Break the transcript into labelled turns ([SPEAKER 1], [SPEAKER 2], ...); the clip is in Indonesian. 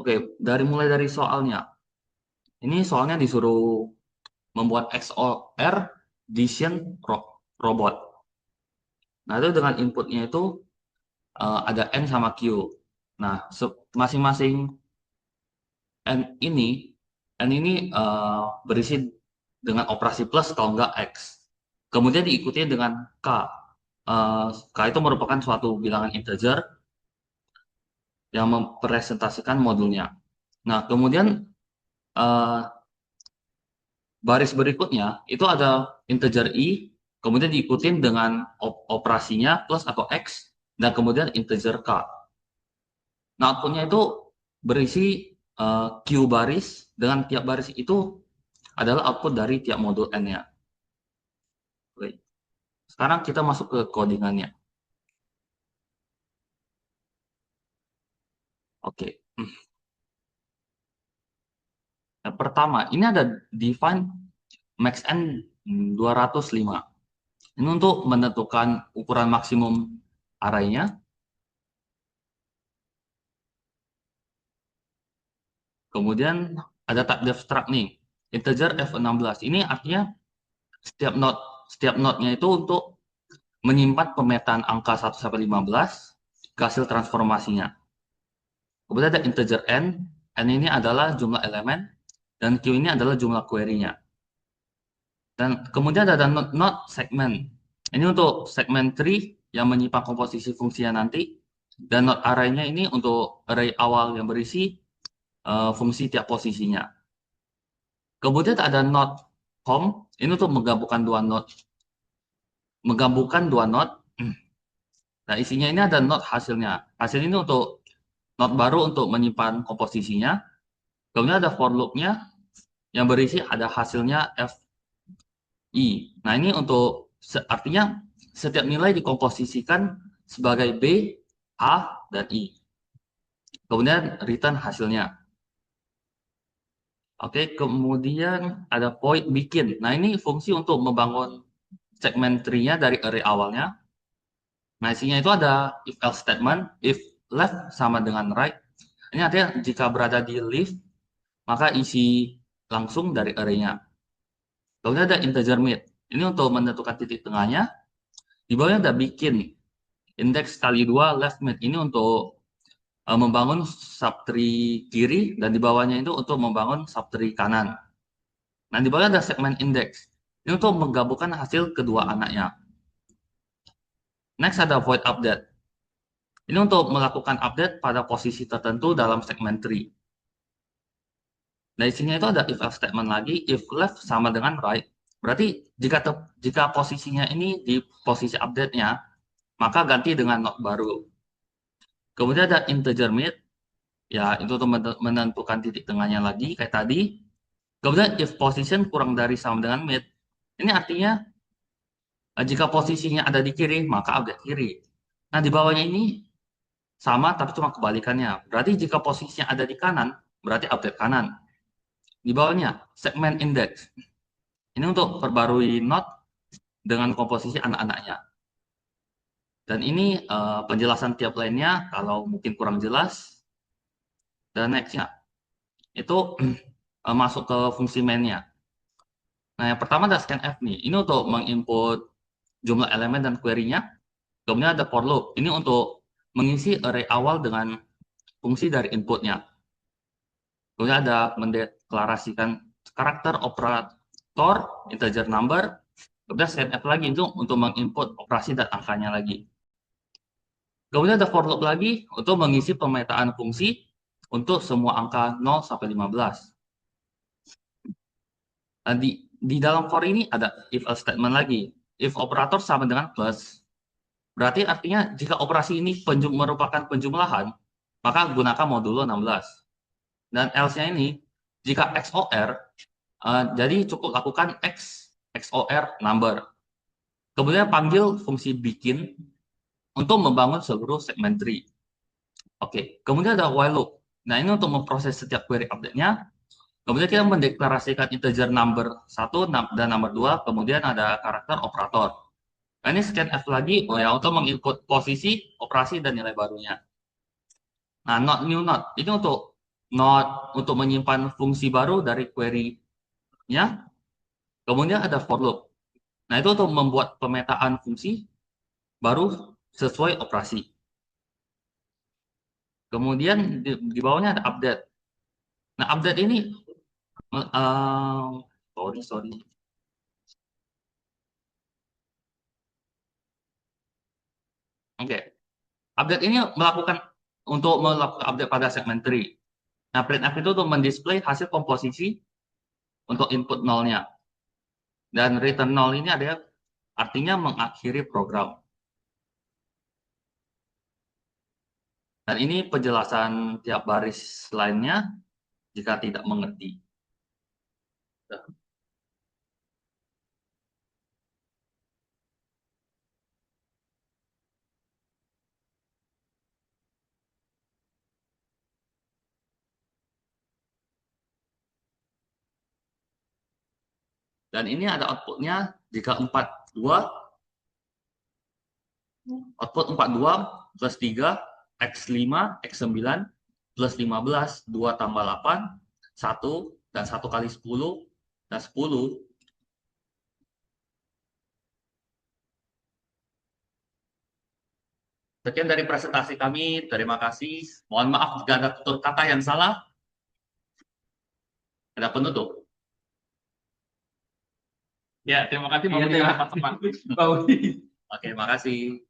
[SPEAKER 1] Oke, mulai dari soalnya. Ini soalnya disuruh membuat XOR decision robot. Nah, itu dengan inputnya itu ada N sama Q. Nah, masing-masing N ini berisi dengan operasi plus kalau enggak X. Kemudian diikuti dengan K. K itu merupakan suatu bilangan integer yang mempresentasikan modulnya. Nah, kemudian eh, baris berikutnya itu ada integer i, kemudian diikutin dengan operasinya plus atau x, dan kemudian integer k. Nah, outputnya itu berisi q baris, dengan tiap baris itu adalah output dari tiap modul n-nya. Oke. Sekarang kita masuk ke codingannya. Oke. Yang pertama, ini ada define max n 205. Ini untuk menentukan ukuran maksimum arraynya. Kemudian ada type def struct nih, integer F16. Ini artinya setiap node setiap node-nya itu untuk menyimpan pemetaan angka 1 sampai 15 ke hasil transformasinya. Kemudian ada integer n ini adalah jumlah elemen, dan q ini adalah jumlah query-nya. Dan kemudian ada node segment. Ini untuk segment tree yang menyimpan komposisi fungsinya nanti, dan node array-nya ini untuk array awal yang berisi fungsi tiap posisinya. Kemudian ada node home, ini untuk menggabungkan dua node. Nah, isinya ini ada node hasilnya. Hasil ini untuk node baru untuk menyimpan komposisinya. Kemudian ada for loop-nya yang berisi ada hasilnya fi. Nah, ini untuk artinya setiap nilai dikomposisikan sebagai b, a, dan i. Kemudian return hasilnya. Oke, kemudian ada void bikin. Nah, ini fungsi untuk membangun segmen tree-nya dari array awalnya. Nah, isinya itu ada if else statement, if left sama dengan right. Ini artinya jika berada di left, maka isi langsung dari array-nya. Kemudian ada integer mid. Ini untuk menentukan titik tengahnya. Di bawahnya ada bikin. Index kali 2 left mid. Ini untuk membangun subtree kiri, dan di bawahnya itu untuk membangun subtree kanan. Nah, di bawahnya ada segmen index. Ini untuk menggabungkan hasil kedua anaknya. Next ada void update. Ini untuk melakukan update pada posisi tertentu dalam segmen tree. Nah, isinya itu ada if else statement lagi, if left sama dengan right. Berarti jika posisinya ini di posisi update-nya, maka ganti dengan node baru. Kemudian ada integer mid, ya itu untuk menentukan titik tengahnya lagi kayak tadi. Kemudian if position kurang dari sama dengan mid, ini artinya jika posisinya ada di kiri, maka update kiri. Nah, di bawahnya ini sama tapi cuma kebalikannya. Berarti jika posisinya ada di kanan, berarti update kanan. Di bawahnya segmen index. Ini untuk perbarui node dengan komposisi anak-anaknya. Dan ini penjelasan tiap lainnya kalau mungkin kurang jelas. Dan next-nya itu masuk ke fungsi main-nya. Nah, yang pertama ada scanf nih. Ini untuk menginput jumlah elemen dan query-nya. Kemudian ada for loop. Ini untuk mengisi array awal dengan fungsi dari inputnya. Kemudian ada mendeklarasikan karakter operator integer number. Kemudian scanf lagi itu untuk menginput operasi dan angkanya lagi. Kemudian ada for loop lagi untuk mengisi pemetaan fungsi untuk semua angka 0 sampai 15. Nah, di dalam for ini ada if else statement lagi. If operator sama dengan plus, berarti artinya jika operasi ini merupakan penjumlahan, maka gunakan modulo 16. Dan else-nya ini, jika XOR, jadi cukup lakukan XOR number. Kemudian panggil fungsi bikin untuk membangun seluruh segmen tree. Oke, kemudian ada while loop. Nah, ini untuk memproses setiap query update-nya. Kemudian kita mendeklarasikan integer number 1 dan number 2, kemudian ada karakter operator. Nah, ini scanf lagi ya untuk menginput posisi, operasi, dan nilai barunya. Nah, not new not ini untuk not untuk menyimpan fungsi baru dari query-nya. Kemudian ada for loop. Nah, itu untuk membuat pemetaan fungsi baru sesuai operasi. Kemudian di bawahnya ada update. Nah, update ini, sorry. Oke, update ini untuk melakukan update pada segmen tree. Nah, printf itu untuk mendisplay hasil komposisi untuk input nolnya. Dan return nol ini ada artinya mengakhiri program. Dan ini penjelasan tiap baris lainnya jika tidak mengerti. Dan ini ada outputnya jika 42, output 42 plus 3, X5, X9, plus 15, 2 tambah 8, 1, dan 1 kali 10, dan 10. Sekian dari presentasi kami, terima kasih. Mohon maaf jika ada tutur kata yang salah. Ada penutup.
[SPEAKER 2] Ya, terima kasih
[SPEAKER 1] Iya,
[SPEAKER 2] Pak
[SPEAKER 1] terima
[SPEAKER 2] teman-teman.
[SPEAKER 1] Oke, makasih.